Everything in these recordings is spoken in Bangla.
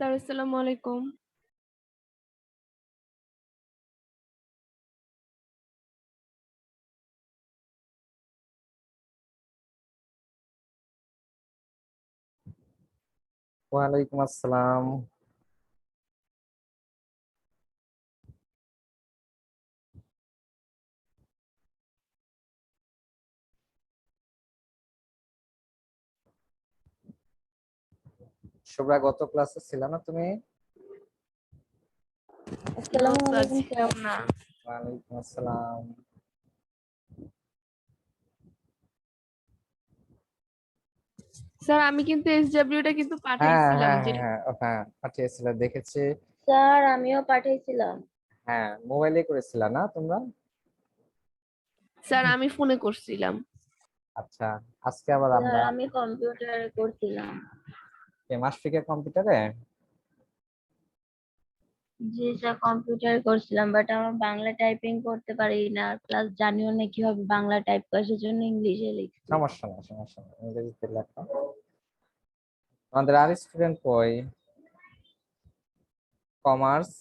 স্যার আসসালামু আলাইকুম। ওয়ালাইকুম আসসালাম। শুভ্রা, গত ক্লাসে ছিল না তুমি? নো আসসালামু স্যার, আলাইকুম ছিলাম স্যার। না। ওয়ালাইকুম আসসালাম। স্যার আমি কিন্তু এসডব্লিউটা কিন্তু হ্যাঁ পাঠাইছিলাম হ্যাঁ যে। হ্যাঁ হ্যাঁ হ্যাঁ, পাঠিয়েছিলে দেখেছি। স্যার আমিও পাঠাইছিলাম। হ্যাঁ, মোবাইলে করেছিলা না তোমরা? স্যার আমি ফোনে করছিলাম। আচ্ছা, আজকে আবার স্যার আমরা আমি কম্পিউটারে করছিলাম। মাসফিকের কম্পিউটারে। জি স্যার কম্পিউটারে করছিলাম, বাট আমার বাংলা টাইপিং করতে পারি না, প্লাস জানিও না কিভাবে বাংলা টাইপ করে, সেজন্য ইংলিশে লিখছি। সমস্যা না, সমস্যা না, ইংরেজিতে লেখা। আমাদের আর স্টুডেন্ট কই? কমার্স।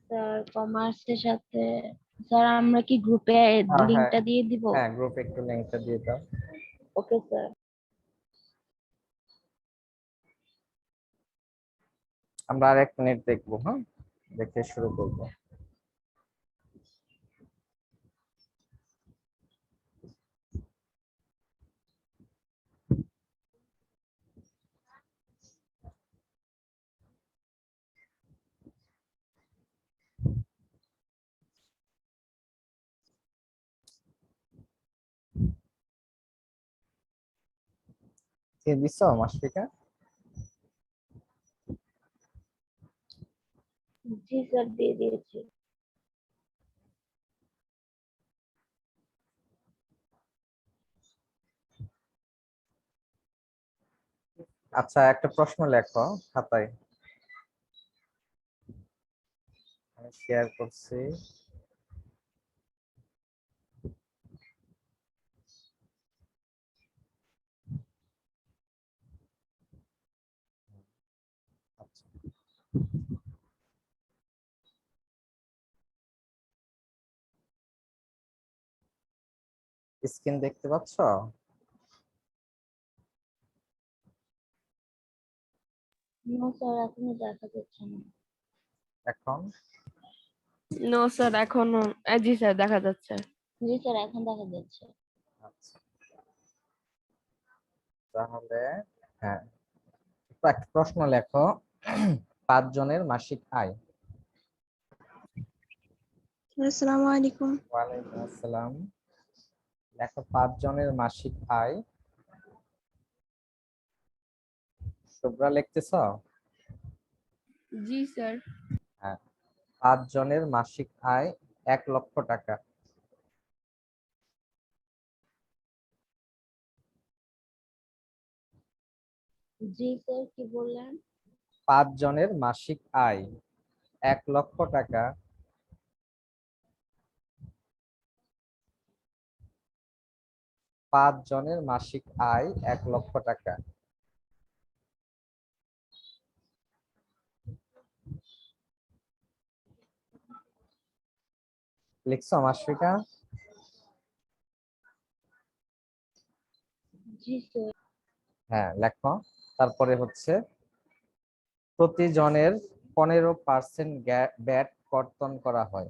স্যার কমার্সের সাথে স্যার আমরা কি গ্রুপে হ্যাঁ লিংকটা দিয়ে দিব? হ্যাঁ, গ্রুপে একটু লিংকটা দিয়ে দাও। Okay sir. আমরা আর 1 মিনিট দেখবো, হ্যাঁ, দেখে শুরু করবো। কে দিছো মাসফিকা? জি স্যার দিয়ে দিয়েছি। আচ্ছা, একটা প্রশ্ন লেখো খাতায়, আমি শেয়ার করছি। আচ্ছা, স্ক্রিন দেখতে পাচ্ছ? নো স্যার এখনো দেখা যাচ্ছে না। এখন? নো স্যার এখনো। জি স্যার দেখা যাচ্ছে। জি স্যার এখন দেখা যাচ্ছে। আচ্ছা, তাহলে হ্যাঁ, একটা প্রশ্ন লেখো। 5 জনের মাসিক আয়। আসসালামু আলাইকুম। ওয়ালাইকুম আসসালাম। লেখো 5 জনের মাসিক আয়। শুভ্রা লিখতেছ? জি স্যার। হ্যাঁ, 5 জনের মাসিক আয় 1 লক্ষ টাকা। জি স্যার কি বললেন? 5 জনের মাসিক আয় 1 লক্ষ টাকা। 5 জনের মাসিক আয় 1 লক্ষ টাকা। লিখছো মাসফিকা? জি স্যার। হ্যাঁ লেখো। তারপরে হচ্ছে প্রতি জনের 15% ব্যাট কর্তন করা হয়।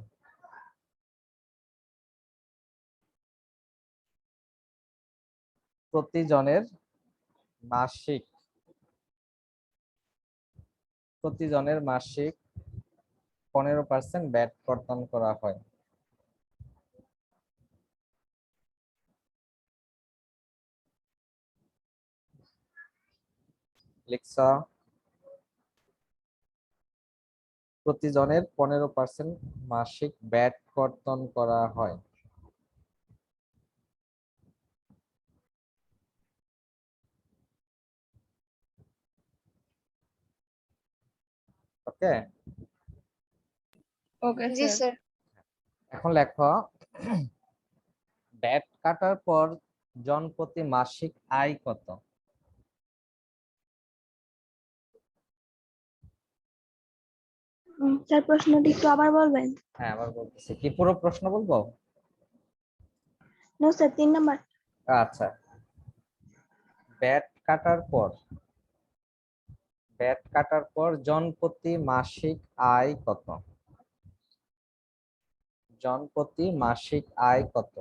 প্রতি জনের মাসিক প্রতি জনের মাসিক 15% ব্যাট কর্তন করা হয়। লিখছ? প্রতি জনের 15% মাসিক ব্যাট কর্তন করা হয়। ওকে, ওকে জি স্যার। স্যার। এখন লেখো ব্যাট কাটার পর জনপ্রতি মাসিক আয় কত? স্যার প্রশ্নটি একটু আবার বলবেন? হ্যাঁ, আবার বলতেছি, কি পুরো প্রশ্ন বলবো? No sir, 3 number. আচ্ছা, ব্যাট কাটার পর জনপ্রতি মাসিক আয় কত? জনপ্রতি মাসিক আয় কত?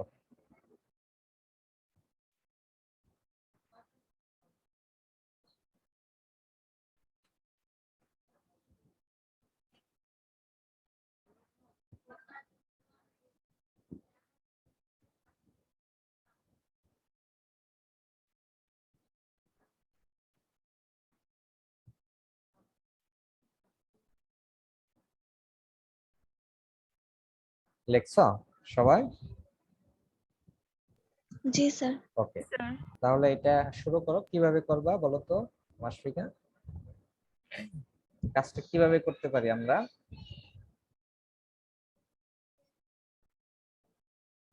লিখছ সবাই? জি স্যার। ওকে, স্যার তাহলে এটা শুরু করো। কিভাবে করবা বলো তো মাসফিকা? কাজটা কিভাবে করতে পারি আমরা?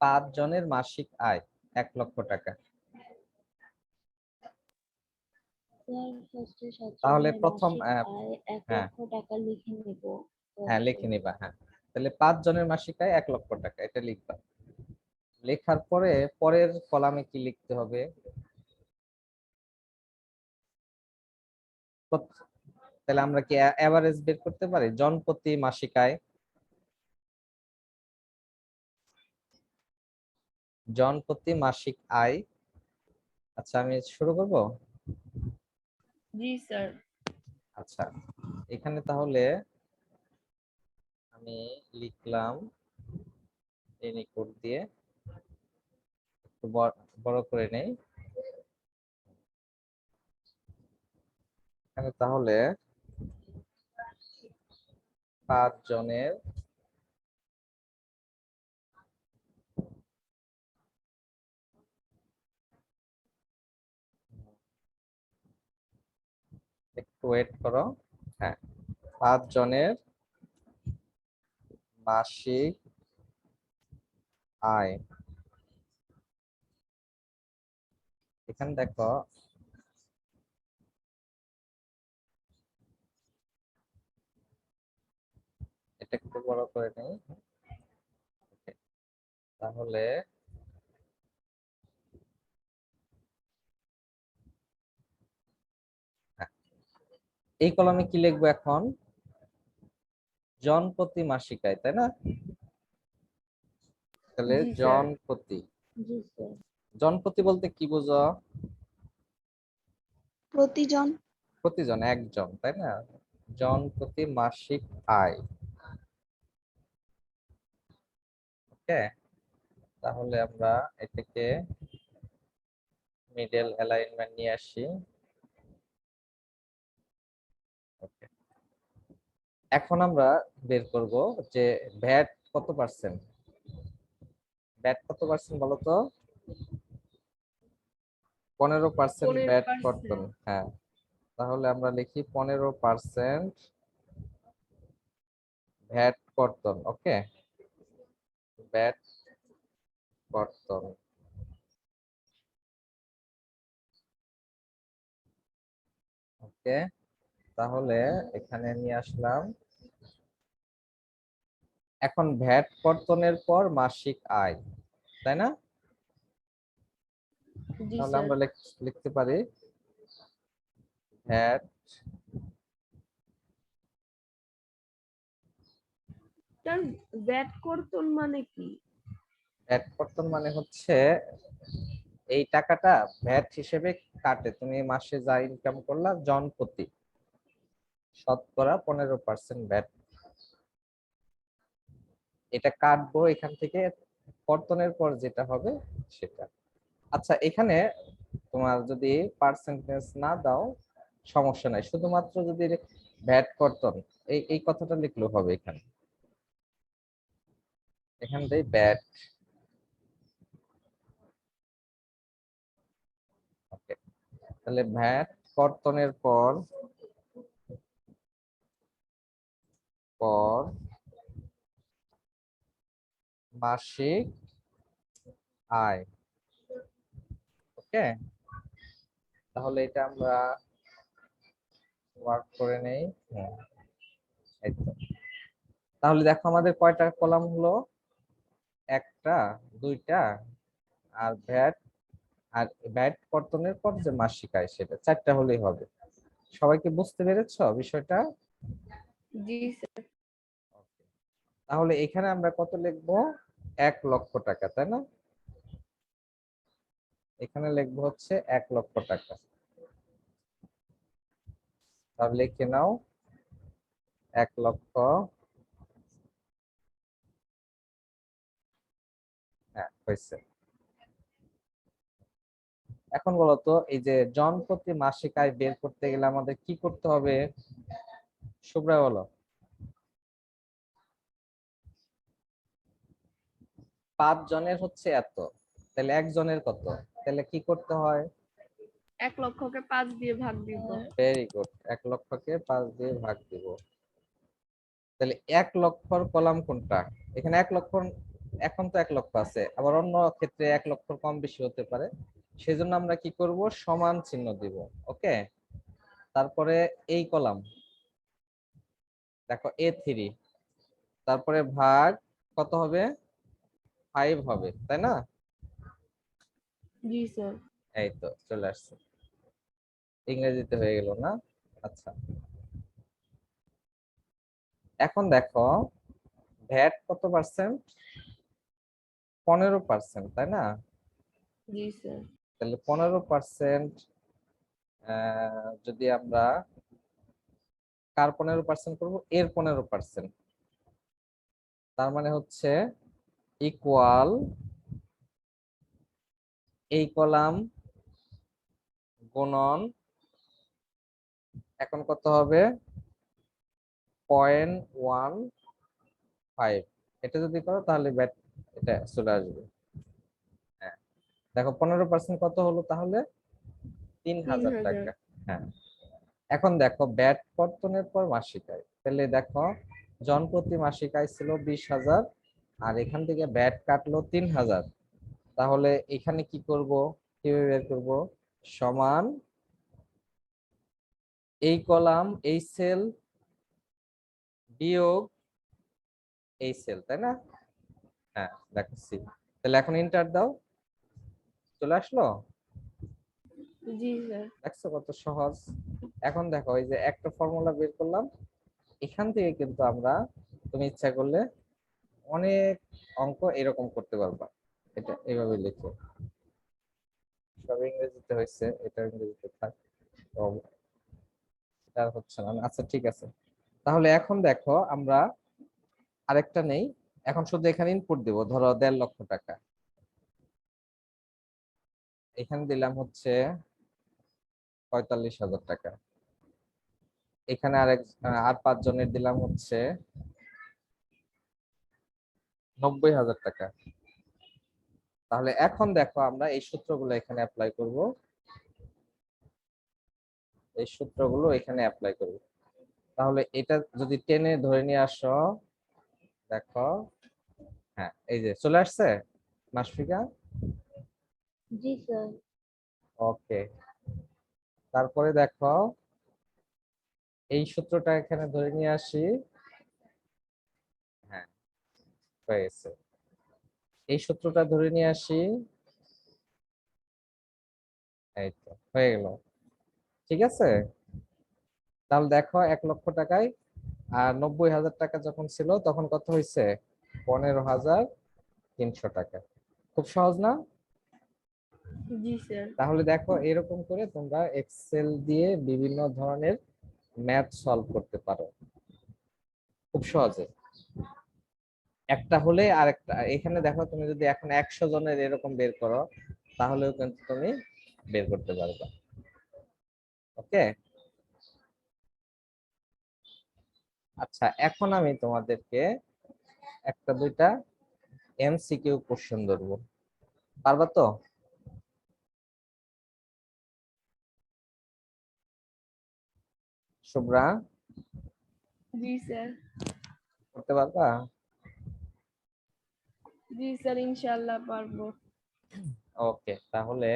5 জনের মাসিক আয় 1 লক্ষ টাকা। স্যার ফার্স্টে 7 তাহলে জনের প্রথম মাসিক আয় 1 হ্যাঁ লক্ষ টাকা লিখে নিব। হ্যাঁ লিখে নিবা। হ্যাঁ, তাহলে 5 জনের মাসিক আয় 1 লক্ষ টাকা, এটা লিখবা। লেখার পরে পরের কলামে কি লিখতে হবে? তাহলে আমরা কি এভারেজ বের করতে পারি? জনপ্রতি মাসিক আয়, জনপ্রতি মাসিক আয়। আচ্ছা, আমি শুরু করব। জি স্যার। আচ্ছা, এখানে তাহলে আমি লিখলাম কোড দিয়ে, একটু বড় করে নেই। এখানে তাহলে 5 জনের একটু ওয়েট করো। হ্যাঁ, 5 জনের মাসিক আয়। এখানে দেখো এটা একটু বড় করে নেই। Okay, তাহলে হ্যাঁ, এই কলামে কি লিখবো এখন? জনপ্রতি মাসিক আয়, তাই না? তাহলে জি স্যার। জনপ্রতি, জি স্যার। জনপ্রতি বলতে কি বুঝো? প্রতিজন। প্রতিজন, একজন, তাই না? জনপ্রতি মাসিক আয়। ওকে, তাহলে আমরা এটাকে মিডল অ্যালাইনমেন্ট নিয়ে আসি। ওকে, এখন আমরা বের করব যে ভ্যাট কত পার্সেন্ট। ভ্যাট কত পার্সেন্ট বলো তো? 15% ভ্যাট 15%। কর্তন। হ্যাঁ, তাহলে আমরা লিখি 15% ভ্যাট কর্তন। ওকে, ভ্যাট কর্তন। ওকে, তাহলে এখানে নিয়ে আসলাম। এখন ভ্যাট কর্তনের পর মাসিক আয়, তাই না? জি তাহলে স্যার। আমরা লিখতে পারি ভ্যাট স্যার ভ্যাট কর্তন মানে কি? ভ্যাট কর্তন মানে হচ্ছে এই টাকাটা ভ্যাট হিসেবে কাটে। তুমি মাসে যা ইনকাম করলা জনপ্রতি শতকরা 15% ভ্যাট, এটা কাটবো এখান থেকে। কর্তনের পর যেটা হবে সেটা। আচ্ছা, এখানে তোমার যদি পার্সেন্টেজ না দাও সমস্যা নাই, শুধুমাত্র যদি ভ্যাট কর্তন এই এই কথাটা লিখলেও হবে। এখানে এখান থেকে ভ্যাট। ওকে, তাহলে ভ্যাট কর্তনের পর পর মাসিক আয়। ওকে, তাহলে এটা আমরা ওয়ার্ক করে নেই। এই তো। তাহলে দেখো আমাদের কয়টা কলাম হলো, একটা, দুইটা, আর ভ্যাট, আর ভ্যাট কর্তনের পর যে মাসিক আয় সেটা চারটা হলেই হবে। সবাইকে বুঝতে পেরেছো বিষয়টা? জি স্যার। তাহলে এখানে আমরা কত লিখবো, 1,00,000 টাকা, তাই না? এখানে লিখবো হচ্ছে 1,00,000 টাকা। তাহলে লিখে নাও 1,00,000। হ্যাঁ হয়েছে। এখন বলতো এই যে জন প্রতি মাসিক আয় বের করতে গেলে আমাদের কি করতে হবে, শুভ্রা বলো। 5 জনের হচ্ছে এত, তাহলে একজনের কত, তাহলে কি করতে হয়? 1,00,000-কে 5 দিয়ে ভাগ দিব। ভেরি গুড, 1,00,000-কে 5 দিয়ে ভাগ দিব। তাহলে 1,00,000-র কলাম কোনটা? এখানে 1,00,000, এখন তো 1,00,000 আছে, আবার অন্য ক্ষেত্রে 1,00,000 কম বেশি হতে পারে, সেজন্য আমরা কি করব, সমান চিহ্ন দিব। ওকে, তারপরে এই কলাম দেখো A3, তারপরে ভাগ কত হবে, 5 হবে, তাই না? জি স্যার। এই তো চলে আসছে, ইংরেজিতে হয়ে গেল না? আচ্ছা, এখন দেখো ভ্যাট কত পার্সেন্ট, 15%, তাই না? জি স্যার। তাহলে 15%, যদি আমরা কার 15% করবো, এর 15%, তার মানে হচ্ছে ইকুয়াল এই কলাম গুণন, এখন কত হবে, 0.15। এটা যদি করো তাহলে ব্যাট এটা চলে আসবে। হ্যাঁ, দেখো 15% কত হলো তাহলে, 3,000 3,000। টাকা। হ্যাঁ, এখন দেখো ব্যাট কর্তনের পর মাসিক আয়, তাহলে দেখো জন প্রতি মাসিক আয় ছিল 20,000, আর এখান থেকে ব্যাট কাটলো 3,000, তাহলে এখানে কি করব, কিভাবে বের করব, সমান এই কলাম এই সেল বিয়োগ এই সেল, তাই না? হ্যাঁ দেখাচ্ছি, তাহলে এখন এন্টার দাও, চলে আসলো। জি স্যার। দেখছো কত সহজ। এখন দেখো এই যে একটা ফর্মুলা বের করলাম, এখান থেকে কিন্তু আমরা, তুমি ইচ্ছা করলে অনেক অঙ্ক এরকম করতে পারবা। এটা এইভাবে লিখো, সব ইংরেজিতে হয়েছে, এটা ইংরেজিতে থাক, তো এটা হচ্ছে না। আচ্ছা ঠিক আছে, তাহলে এখন দেখো আমরা আরেকটা নেই, এখন শুধু এখানে ইনপুট দিব, ধরো 1,50,000 টাকা, এখানে দিলাম হচ্ছে 45,000 টাকা, এখানে আর 5 জনের দিলাম হচ্ছে 90,000 টাকা। তাহলে এখন দেখো আমরা এই সূত্রগুলো এখানে অ্যাপ্লাই করব, এই সূত্রগুলো এখানে অ্যাপ্লাই করব। তাহলে এটা যদি টেনে ধরে নিয়ে আসো, দেখো, হ্যাঁ এই যে চলে আসছে মাসফিকা। জি স্যার। ওকে, তারপরে দেখো এই সূত্রটা এখানে ধরে নিয়ে আসি, হ্যাঁ হয়ে গেছে, এই সূত্রটা ধরে নিয়ে আসি, এই তো হয়ে গেল। ঠিক আছে, তাহলে দেখো 1,00,000 টাকায় আর 90,000 টাকা যখন ছিল তখন কত হয়েছে, 15,300 টাকা। খুব সহজ না? জি স্যার। তাহলে দেখো এরকম করে তোমরা এক্সেল দিয়ে বিভিন্ন ধরনের ম্যাথ সলভ করতে পারো খুব সহজে। একটা হলে আরেকটা, এখানে দেখো তুমি যদি এখন 100 জনের এরকম বের করো তাহলেও কিন্তু তুমি বের করতে পারবে। ওকে, আচ্ছা এখন আমি তোমাদেরকে একটা দুইটা এমসিকিউ কোশ্চেন ধরবো, পারবা তো? শুভ্রা, জি স্যার। করতে পারবা? জি স্যার, ইনশাআল্লাহ পারবো। ওকে, তাহলে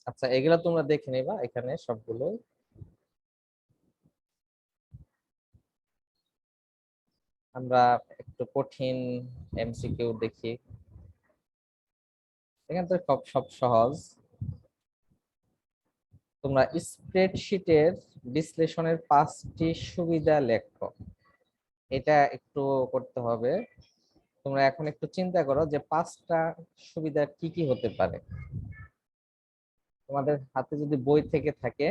আচ্ছা, এগুলো তোমরা দেখে নিবা এখানে সবগুলো। আমরা একটু কঠিন এমসিকিউ দেখি। এখানে তো সব সব সহজ। তোমরা স্প্রেডশিটের বিশ্লেষণের 5টি সুবিধা লেখো। এটা একটু করতে হবে। তোমরা এখন একটু চিন্তা করো যে 5টা সুবিধা কি কি হতে পারে। তোমাদের হাতে যদি বই থেকে থাকে,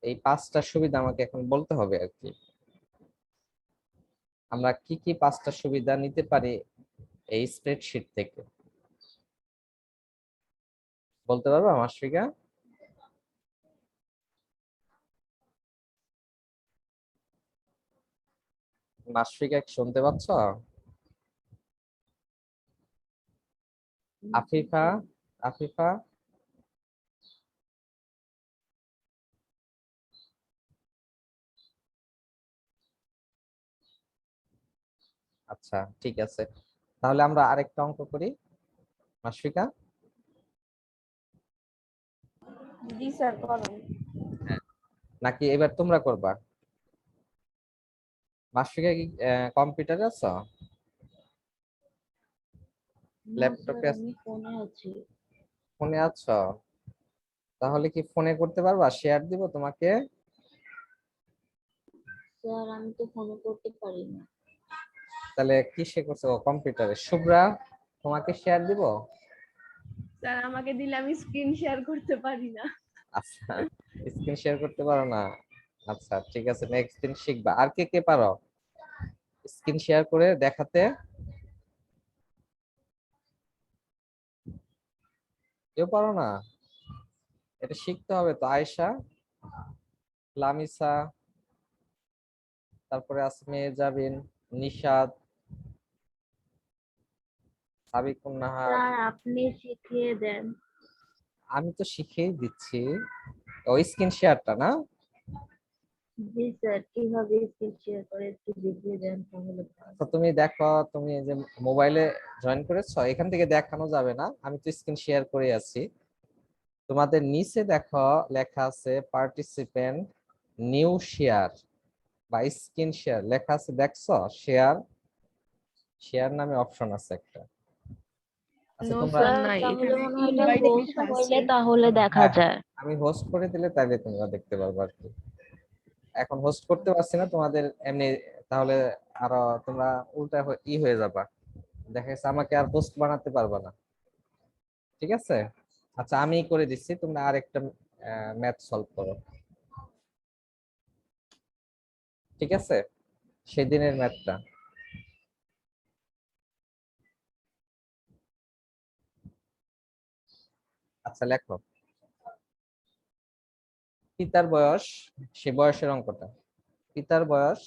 এই 5টা সুবিধা আমাকে এখন বলতে হবে আর কি। আমরা কি কি 5টা সুবিধা নিতে পারি এই স্প্রেডশিট থেকে, বলতে পারবো মাশফিকা? মাশফিকা কি শুনতে পাচ্ছ? আফিফা, আফিফা, আচ্ছা ঠিক আছে, তাহলে আমরা আরেকটা অঙ্ক করি। মাশফিকা, জি স্যার করুন। নাকি এবার তোমরা করবা? মাশফিকা কি কম্পিউটারে আছো? না স্যার, ল্যাপটপে আমি ফোনে আছি। ফোনে আছো? তাহলে কি ফোনে করতে পারবা? শেয়ার দিব তোমাকে। স্যার, আমি তো ফোনে করতে পারি না। তাহলে কিসে করছো? কম্পিউটারে। শুভ্রা, তোমাকে শেয়ার দিব? স্যার আমাকে দিলে আমি স্ক্রিন শেয়ার করতে পারি না। আচ্ছা, স্ক্রিন শেয়ার করতে পারো না? আচ্ছা ঠিক আছে, নেক্সট দিন শিখবা। আর কে কে পারো স্ক্রিন শেয়ার করে দেখাতে? কেউ পারো না? এটা শিখতে হবে তো। আয়েশা, লামিসা, তারপরে আসমে জাবিন, নিশাদ, সাবিকুন নাহার। স্যার, আপনি শিখিয়ে দেন। আমি তো শিখিয়ে দিচ্ছি। ওই স্ক্রিন শেয়ারটা না? জি স্যার, কিভাবে স্ক্রিন শেয়ার করে একটু দেখিয়ে দেন তাহলে ভালো। তো তুমি দেখো, তুমি এই যে মোবাইলে জয়েন করেছো, এখান থেকে দেখানো যাবে না, আমি তো স্ক্রিন শেয়ার করে আছি। তোমাদের নিচে দেখো লেখা আছে পার্টিসিপেন্ট, নিউ শেয়ার বা স্ক্রিন শেয়ার লেখা আছে, দেখছো? শেয়ার, শেয়ার নামে অপশন আছে একটা। আচ্ছা নো তোমরা, স্যার স্যার, নাই, তাহলে এখানে মনে হয় এটা ইনভাইট হোস্ট লেখা করলে আছে। তাহলে দেখা হ্যাঁ যায়। আমি হোস্ট করে দিলে তাহলে তোমরা দেখতে পারবে আর কি। এখন হোস্ট করতে পারছি না তোমাদের এমনি, তাহলে আরো তোমরা উল্টা হয়ে যাবা, দেখা যাচ্ছে আমাকে আর হোস্ট বানাতে পারবা না। ঠিক আছে, আচ্ছা আমি করে দিচ্ছি, তোমরা আরেকটা ম্যাথ সলভ করো। ঠিক আছে, সেদিনের ম্যাথটা। আচ্ছা লেখো, পিতার বয়স, সে বয়সের অঙ্কটা। পিতার বয়স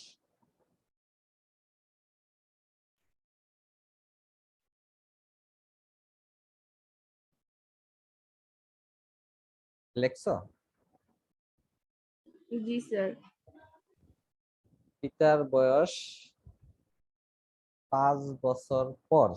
লেখছো? জি স্যার। পিতার বয়স 5 বছর পর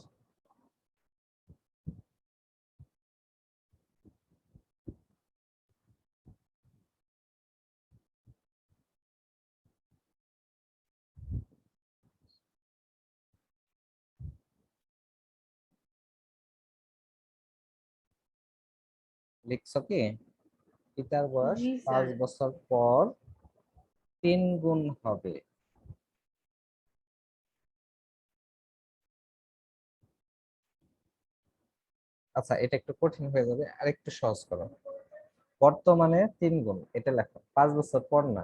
লিখছো কি? পিতার বয়স জি পাঁচ স্যার। বছর পর 3 গুণ হবে। আচ্ছা এটা একটু কঠিন হয়ে যাবে, আর একটু সহজ করো। বর্তমানে 3 গুণ, এটা লেখো, 5 বছর পর না।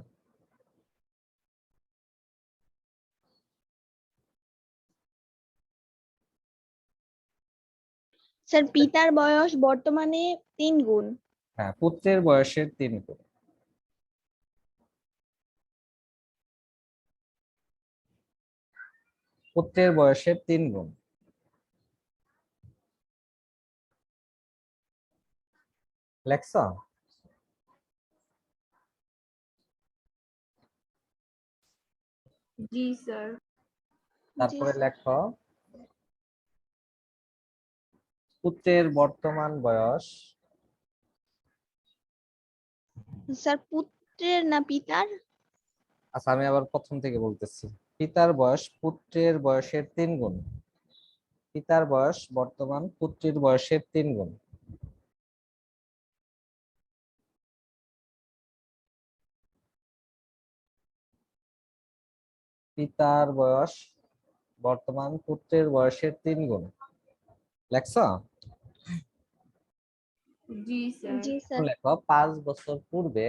স্যার পিতার বয়স বর্তমানে 3 গুণ। হ্যাঁ, পুত্রের বয়সের 3 গুণ। পুত্রের বয়সের 3 গুণ লেখছো? জি স্যার। জি তারপরে স্যার। লেখো পুত্রের বর্তমান বয়স স্যার পুত্রের না পিতার? আচ্ছা, আমি আবার প্রথম থেকে বলতেছি। পিতার বয়স পুত্রের বয়সের 3 গুণ। পিতার বয়স বর্তমান পুত্রের বয়সের 3 গুণ। পিতার বয়স বর্তমান পুত্রের বয়সের 3 গুণ। লেখছো? জি স্যার। জি স্যার। লেখো 5 বছর পূর্বে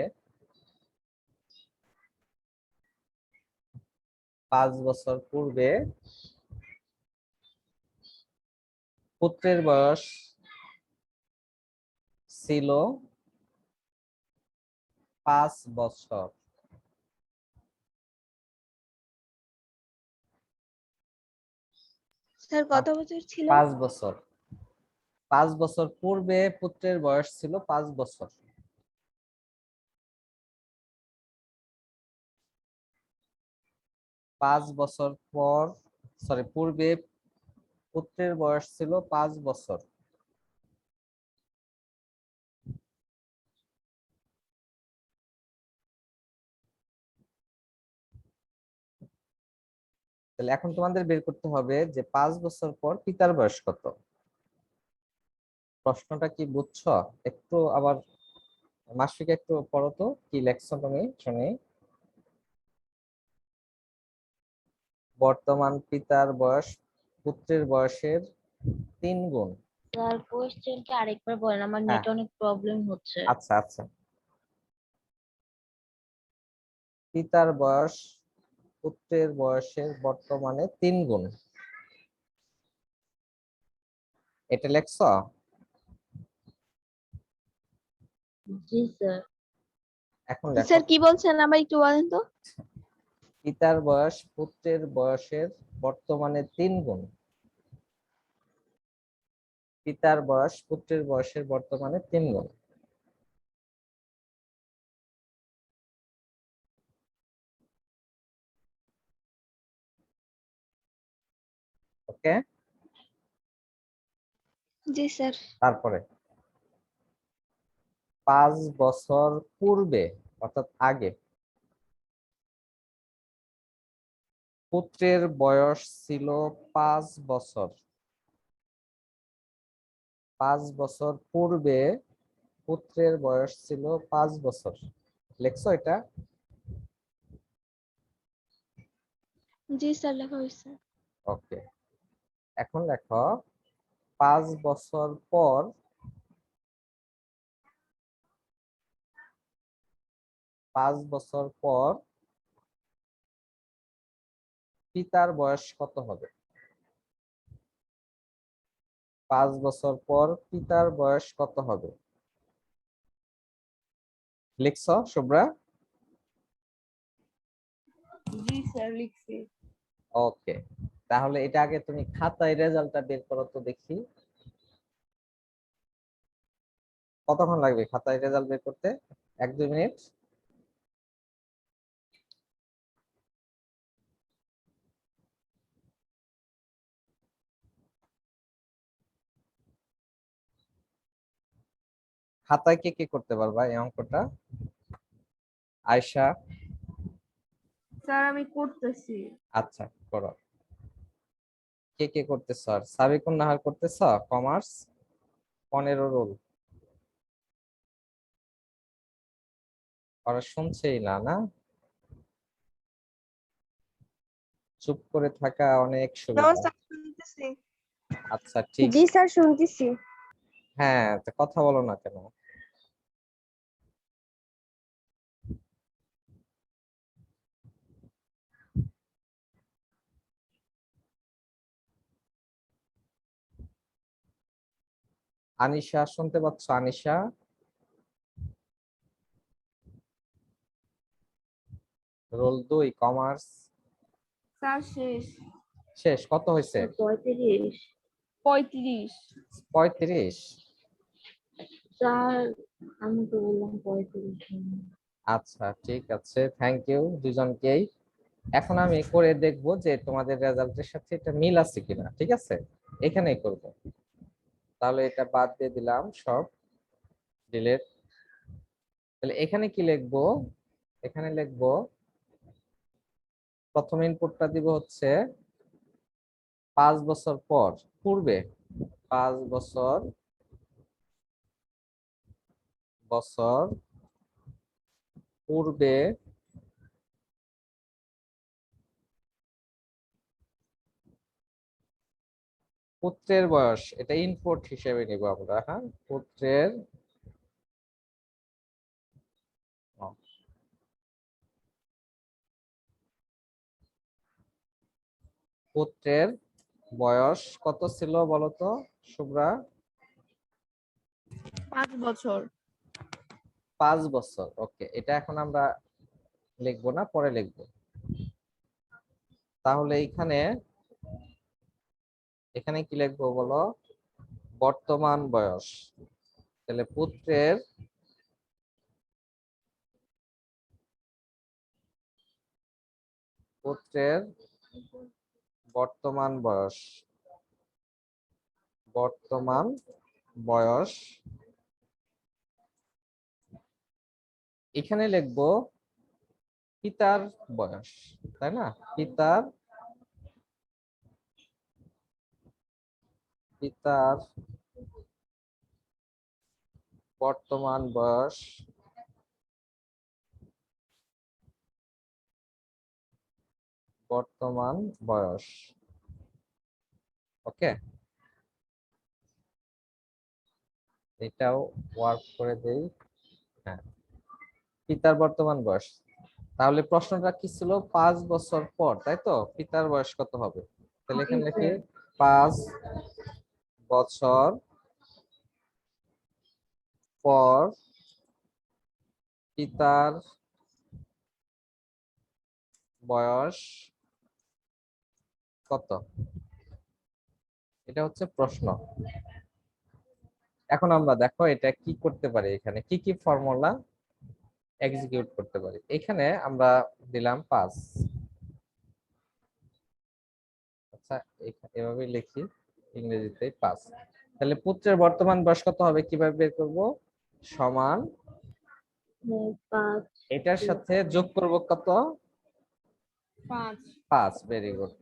5 বছর পূর্বে পুত্রের বয়স ছিল 5 বছর। স্যার কত বছর ছিল? 5 বছর। 5 বছর পূর্বে পুত্রের বয়স ছিল 5 বছর। 5 বছর পর, সরি, পূর্বে পুত্রের বয়স ছিল 5 বছর। তাহলে এখন তোমাদের বের করতে হবে যে 5 বছর পর পিতার বয়স কত। প্রশ্নটা কি বুঝছো? একটু আবার মাসিক একটু পড়ো তো, কি লেখছো তুমি শুনি। বর্তমান পিতার বয়স পুত্রের বয়সের 3 গুণ। স্যার কোয়েশ্চেনটা আরেকবার বলেন, আমার হ্যাঁ, নেট অনেক প্রবলেম হচ্ছে। আচ্ছা আচ্ছা। পিতার বয়স পুত্রের বয়সের বর্তমানে 3 গুণ। এটা লেখছো? জি স্যার। এখন লেখো স্যার কি বলছেন আবার একটু বলেন তো? পিতার বয়স পুত্রের বয়সের বর্তমানে 3 গুণ। পিতার বয়স পুত্রের বয়সের বর্তমানে 3 গুণ। ওকে। জি স্যার। তারপরে 5 বছর পূর্বে, অর্থাৎ আগে, পুত্রের বয়স ছিল 5 বছর। 5 বছর পূর্বে পুত্রের বয়স ছিল 5 বছর। লেখছো এটা? জি স্যার লেখা হয়েছে। ওকে। এখন লেখো 5 বছর পর 5 বছর পর পিতার বয়স কত হবে। 5 বছর পর পিতার বয়স কত হবে? লিখছো শুভ্রা? জি স্যার লিখছি। ওকে, তাহলে এটা আগে তুমি খাতায় রেজাল্টটা বের করো তো দেখি। কতক্ষণ লাগবে খাতায় রেজাল্ট বের করতে? 1-2 মিনিট? খাতায় কে কে করতে পারবা এই অঙ্কটা? আয়শা? স্যার আমি করতেছি। আচ্ছা, করো। কে কে করতেছ? আর সাবিকুন নাহার করতেছ কমার্স 15 রোল। ওরা শুনছেই না, না? চুপ করে থাকা অনেক সুবিধা। আচ্ছা, ঠিক। জি স্যার শুনতেছি। হ্যাঁ, তো কথা বলো না কেন? আনিশা শুনতে পাচ্ছ? আনিশা? Role 2 commerce. স্যার শেষ। শেষ? কত হয়েছে? 35। 35। 35? স্যার আমি তো বললাম 35। আচ্ছা, ঠিক আছে, থ্যাংক ইউ দুজনকেই। এখন আমি করে দেখবো যে তোমাদের রেজাল্টের সাথে এটা মিল আছে কিনা, ঠিক আছে? এখানেই করব। তাহলে এটা বাদ দিয়ে দিলাম, সব ডিলিট। তাহলে এখানে কি লিখবো? এখানে লিখবো প্রথম ইনপুটটা দিব হচ্ছে 5 বছর পর, পূর্বে 5 বছর পূর্বে পুত্রের বয়স, এটা ইনপুট হিসেবে নিব আমরা। হ্যাঁ, পুত্রের পুত্রের বয়স কত ছিল বলতো শুভ্রা? 5 বছর। 5 বছর। ওকে, এটা এখন আমরা লিখবো না, পরে লিখবো। তাহলে এখানে এখানে কি লিখবো বলো? বর্তমান বয়স। তাহলে পুত্রের বর্তমান বয়স, বর্তমান বয়স। এখানে লিখবো পিতার বয়স, তাই না? পিতার বর্তমান বয়স, বর্তমান বয়স। ওকে, এটাও ওয়ার্ক করে দেই। হ্যাঁ, পিতার বর্তমান বয়স। তাহলে প্রশ্নটা কি ছিল? 5 বছর পর, তাই তো? পিতার বয়স কত হবে? তাহলে এখানে লিখি 5 বছর পর পিতার বয়স কত? এটা হচ্ছে প্রশ্ন। এখন আমরা দেখো এটা কি করতে পারি, এখানে কি কি ফর্মুলা এক্সিকিউট করতে পারি। এখানে আমরা দিলাম 5। আচ্ছা, এভাবে লিখি ইংরেজিতে 5। তাহলে পুত্রের বর্তমান বয়স কত হবে কিভাবে বের করব? সমান 5 এটার সাথে যোগ করব কত? 5। 5। Very good.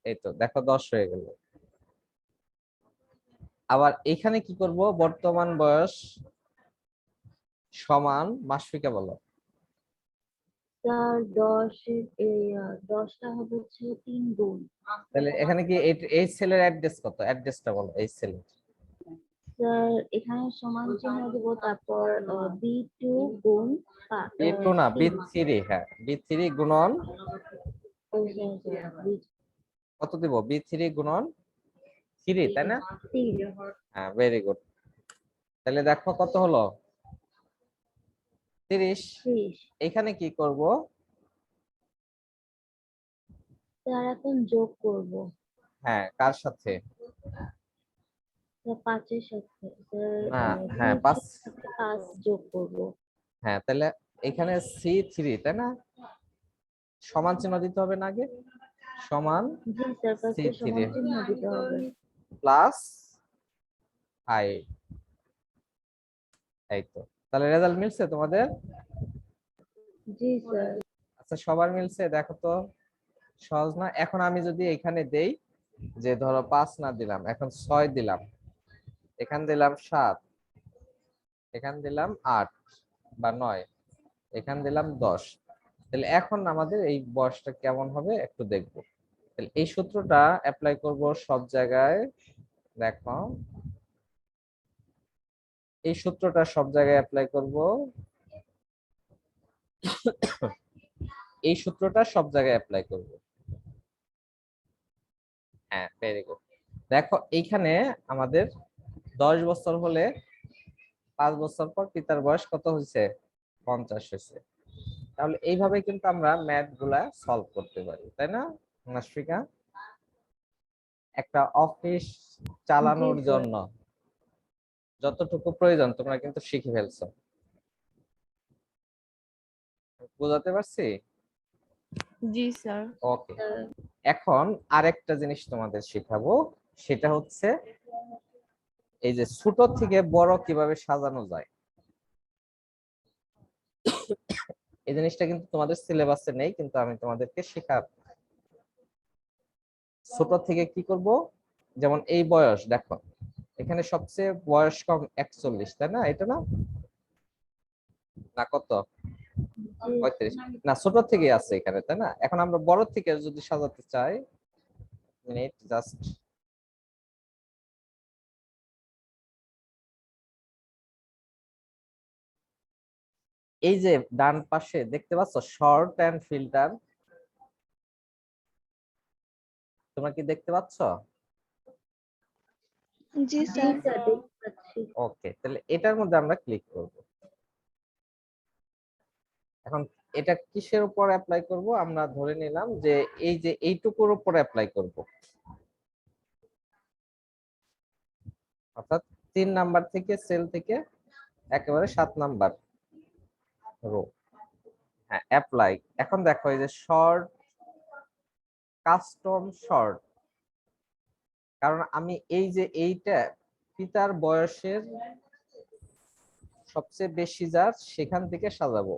এই তো দেখো 10 হয়ে গেল। আবার এখানে কি করব? বর্তমান বয়স সমান মাসফিকা বলো। স্যার 10টা হবে হচ্ছে 3 গুণ। তাহলে এখানে কি এই সেলের অ্যাড্রেস কত? অ্যাড্রেসটা বলো এই সেলের। স্যার এখানে সমান চিহ্ন দিব, তারপর B2 গুণ B2 না, B3। হ্যাঁ, B3 গুণন কত দিব? B3 গুণন 3, তাই না? হ্যাঁ, ভেরি গুড। তাহলে দেখো কত হলো? 30। এখানে কি করব? স্যার এখন যোগ করব। হ্যাঁ, কার সাথে? 5 এর সাথে স্যার না, হ্যাঁ 5। 5 যোগ করব। হ্যাঁ, তাহলে এখানে C3, তাই না? সমান চিহ্ন দিতে হবে না আগে? সমান জি স্যার, ফার্স্টে C3 সমান চিহ্ন দিতে হবে। Plus I। এই তো। তাহলে রেজাল্ট মিলছে তোমাদের? জি স্যার। আচ্ছা, সবার মিলছে? দেখো তো সহজ না? এখন আমি যদি এখানে দেই যে ধরো 5 না দিলাম, এখন 6 দিলাম, এখান দিলাম 7, এখান দিলাম 8 বা 9, এখান দিলাম 10। তাহলে এখন আমাদের এই বয়সটা কেমন হবে একটু দেখবো। তাহলে এই সূত্রটা অ্যাপ্লাই করব সব জায়গায়। দেখো এই সূত্রটা সব জায়গায় অ্যাপ্লাই করব। এই সূত্রটা সব জায়গায় অ্যাপ্লাই করব। হ্যাঁ, ভেরি গুড। দেখো এইখানে আমাদের 10 বছর হলে 5 বছর পর পিতার বয়স কত হয়েছে? 50 হয়েছে। তাহলে এইভাবে কিন্তু আমরা ম্যাথ গুলা সলভ করতে পারি, তাই না নাসফিকা? একটা অফিস চালানোর জন্য যতটুকু প্রয়োজন তোমরা কিন্তু শিখে ফেলছো। বুঝাতে পারছি? জি স্যার। ওকে, এখন আরেকটা জিনিস তোমাদের শেখাবো, সেটা হচ্ছে এই যে ছোট থেকে বড় কিভাবে সাজানো যায়। এই জিনিসটা কিন্তু তোমাদের সিলেবাসে নেই, কিন্তু আমি তোমাদেরকে শেখার। ছোট থেকে কি করব, যেমন এই বয়স দেখো, এখানে সবচেয়ে বয়স কম 41, তাই না? এটা না, না কত, 35, না ছোট থেকে আছে এখানে, তাই না? এখন আমরা বড় থেকে যদি সাজাতে চাই, মিনিট জাস্ট, এই যে ডান পাশে দেখতে পাচ্ছ শর্ট এন্ড ফিল্টার, তোমরা কি দেখতে পাচ্ছ? জি জি স্যার। স্যার, দেখতে পাচ্ছি। ওকে, তাহলে এটার মধ্যে আমরা ক্লিক করব। এখন এটা কিসের উপর অ্যাপ্লাই করব, আমরা ধরে নিলাম যে এই যে এইটুকুর উপর অ্যাপ্লাই করব, অর্থাৎ 3 নাম্বার থেকে সেল থেকে একেবারে 7 নাম্বার রো। হ্যাঁ, অ্যাপ্লাই। এখন দেখো এই যে শর্ট, কাস্টম শর্ট, কারণ আমি এই যে এইটা পিতার বয়সের সবচেয়ে বেশি যার সেখান থেকে সাজাবো,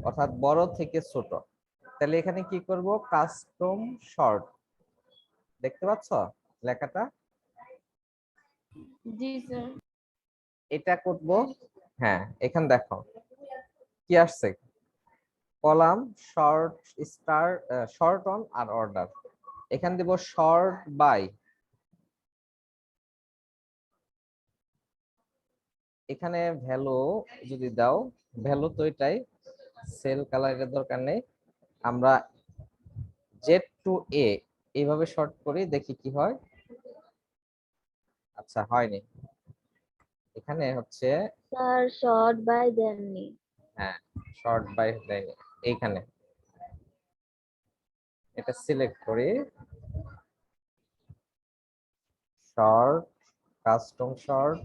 অর্থাৎ বড় থেকে ছোট। তাহলে এখানে কি করব, কাস্টম শর্ট, দেখতে পাচ্ছ লেখাটা? জি স্যার। এটা করব। হ্যাঁ, এখানে দেখো কি আসছে, column sort star, sort on আর অর্ডার। এখানে দেব শর্ট বাই, এখানে ভ্যালু যদি দাও, ভ্যালু তো এটাই, সেল কালারের দরকার নেই, আমরা জেড টু এ এইভাবে শর্ট করি, দেখি কি হয়। আচ্ছা, হয়নি, এখানে হচ্ছে, স্যার শর্ট বাই দেননি। হ্যাঁ শর্ট বাই দেয়নি, এইখানে এটা সিলেক্ট করি, sort, custom sort,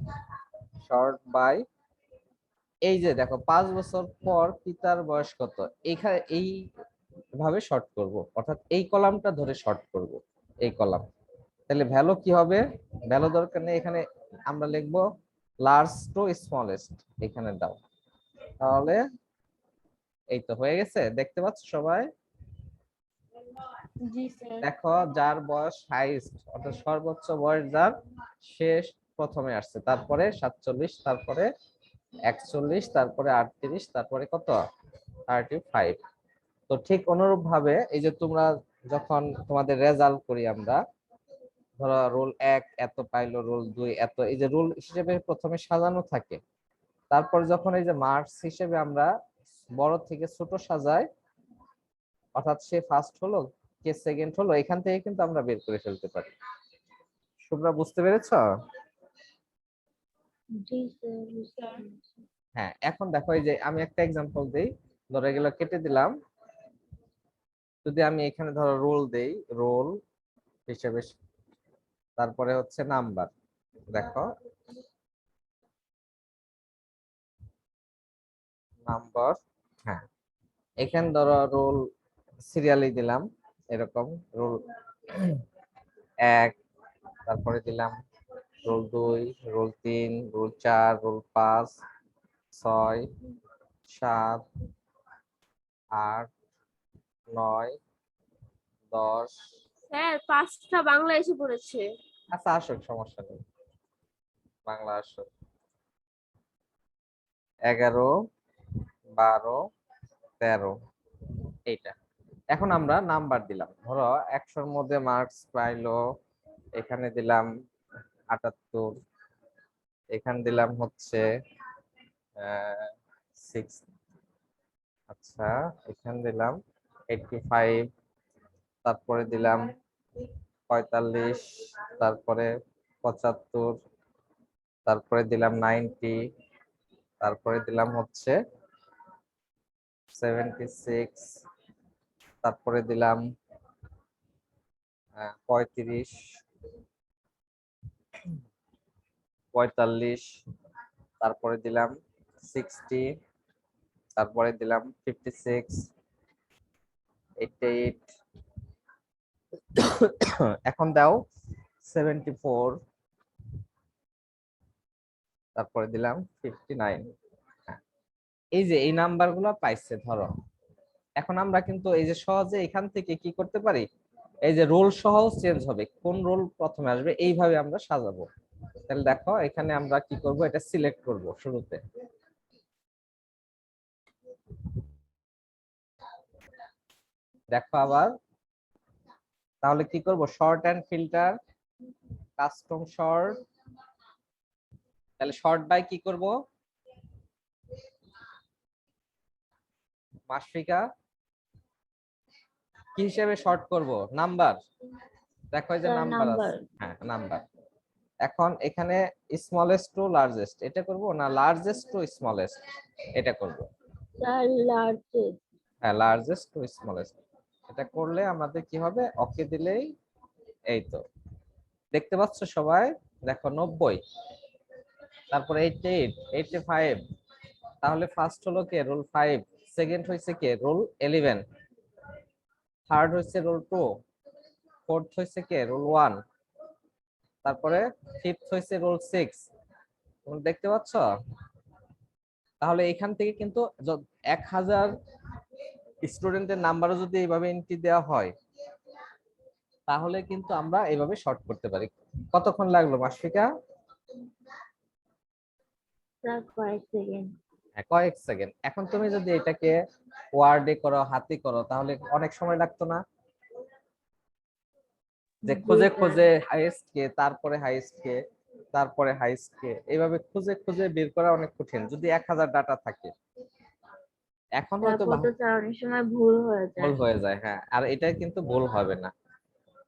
sort by, এই যে দেখো 5 বছর পর পিতার বয়স কত, এইখানে এইভাবে শর্ট করব, অর্থাৎ এই কলামটা ধরে শর্ট করব, এই কলাম। তাহলে ভ্যালু কি হবে, ভ্যালু দরকার নেই, এখানে আমরা লিখবো লার্জ টু স্মলেস্ট, এখানে দাও, তাহলে এই তো হয়ে গেছে, দেখতে পাচ্ছ সবাই? জি স্যার। দেখো যার বয়স হাইস্ট, অর্থাৎ সর্বোচ্চ বয়স যার, শেষ প্রথমে আসছে, তারপরে 47, তারপরে 41, তারপরে 38, তারপরে কত, 35। তো ঠিক অনুরূপ ভাবে এই যে তোমরা যখন তোমাদের রেজাল্ট করি আমরা, ধরো রোল 1 এত পাইলো, রোল 2 এত, এই যে রোল হিসেবে প্রথমে সাজানো থাকে, তারপর যখন এই যে মার্কস হিসেবে আমরা বড় থেকে ছোট সাজাই, অর্থাৎ সে ফার্স্ট হলো কে সেকেন্ড হলো, এখান থেকে কিন্তু আমরা বের করে ফেলতে পারি। তোমরা বুঝতে পেরেছো? জি স্যার, বুঝতে পেরেছি। হ্যাঁ, এখন দেখো এই যে আমি একটা এক্সাম্পল দেই, ধরো এগুলো কেটে দিলাম, যদি আমি এখানে ধরো রোল দেই, রোল হিসেবে, তারপরে হচ্ছে নাম্বার, দেখো নাম্বার, হ্যাঁ এখানে ধরো রোল সিরিয়ালি দিলাম, এরকম রোল 1, তারপরে দিলাম roll 2, roll 3, roll 4, roll 5, 6, 7, 8, 9, 10। Sir 5টা বাংলা এসে পড়েছে। আচ্ছা আসুক, সমস্যা নেই, বাংলা আসুক। 11, 12, 13, এইটা। এখন আমরা নাম্বার দিলাম, ধরো 100-র মধ্যে মার্কস পাইলো, এখানে দিলাম 78, এখানে দিলাম হচ্ছে 6, আচ্ছা এখানে দিলাম 85, তারপরে দিলাম 45, তারপরে 75, তারপরে দিলাম 90, তারপরে দিলাম হচ্ছে 76, তারপরে দিলাম 35, 45, তারপরে দিলাম 60, তারপরে দিলাম 56, 88, এখন দাও 74, তারপরে দিলাম 59। এই যে এই নাম্বারগুলো পাইছে ধরো, এখন আমরা কিন্তু এই যে সহজে এখান থেকে কি করতে পারি, এই যে রোল সহ চেঞ্জ হবে, কোন রোল প্রথমে আসবে এইভাবে আমরা সাজাবো। তাহলে দেখো এখানে আমরা কি করব, এটা সিলেক্ট করব শুরুতে। দেখো আবার তাহলে কি করব, sort and filter, custom sort. তাহলে শর্ট বাই কি করব, মাশফিকা কি হিসেবে শর্ট করব, নাম্বার। দেখো এই যে স্যার নাম্বার নাম্বার আছে, হ্যাঁ নাম্বার। এখন এখানে স্মলেস্ট টু লার্জেস্ট এটা করব না লার্জেস্ট টু স্মলেস্ট এটা করব? স্যার লার্জেস্ট হ্যাঁ লার্জেস্ট টু স্মলেস্ট এটা করলে আমাদের কি হবে, ওকে দিলেই এই তো দেখতে পাচ্ছ সবাই। দেখো 90, তারপরে 88, 85। তাহলে ফার্স্ট হলো কে, রোল 5, সেকেন্ড হইছে কে, রোল 11, থার্ড হইছে রোল 2, ফোর্থ হইছে কে, রোল 1, তারপরে ফিফথ হইছে রোল 6। তোমরা দেখতে পাচ্ছ? তাহলে এখান থেকে কিন্তু 1000 স্টুডেন্টের নাম্বারও যদি এইভাবে এন্ট্রি দেওয়া হয় তাহলে কিন্তু আমরা এইভাবে শর্ট করতে পারি। কতক্ষণ লাগলো মাশফিকা? স্যার কয়েক সেকেন্ড হ্যাঁ কয়েক সেকেন্ড। এখন তুমি যদি এটাকে ওয়ার্ডে করো, হাতে করো, তাহলে অনেক সময় লাগতো না? যে খুঁজে খুঁজে হাইয়েস্ট কে, তারপরে হাইয়েস্ট কে, তারপরে হাইয়েস্ট কে, এইভাবে খুঁজে খুঁজে বের করা অনেক কঠিন যদি 1000 ডাটা থাকে। এখন হয়তো তারপর তো স্যার অনেক সময় ভুল হয়ে ভুল যায়। হয়ে যায়, হ্যাঁ, আর এটা কিন্তু ভুল হবে না।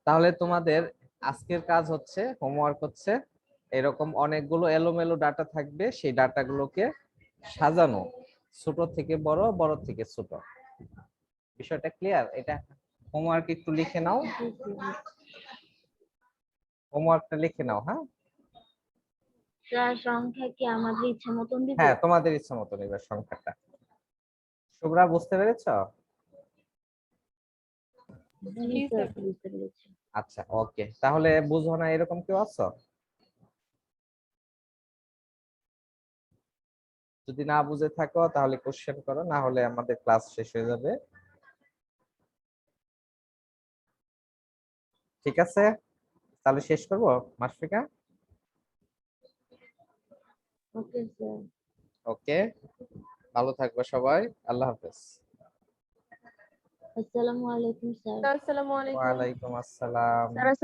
তাহলে তোমাদের আজকের কাজ হচ্ছে, হোমওয়ার্ক হচ্ছে, এরকম অনেকগুলো এলোমেলো ডাটা থাকবে, সেই ডাটাগুলোকে সাজানো, ছোট থেকে বড়, বড় থেকে ছোট। বিষয়টা ক্লিয়ার? এটা হোমওয়ার্ক একটু লিখে নাও, জি, জি, জি। হোমওয়ার্কটা লিখে নাও। হ্যাঁ স্যার সংখ্যা কি আমাদের ইচ্ছে মতন দিব? হ্যাঁ তোমাদের ইচ্ছা মতো নিবে সংখ্যাটা। শুভ্রা বুঝতে পেরেছো? জি স্যার বুঝতে পেরেছি। আচ্ছা ওকে, তাহলে বুঝো না এরকম কেউ আছো? যদি না বুঝে থাকো তাহলে কোশ্চেন করো, না হলে আমাদের ক্লাস শেষ হয়ে যাবে। ঠিক আছে, তাহলে শেষ করবো মাশফিকা? Okay sir. ওকে, ভালো থাকবে সবাই, আল্লাহ হাফেজ। আসসালামু আলাইকুম স্যার। আসসালামু আলাইকুম ওয়ালাইকুম আসসালাম। স্যার।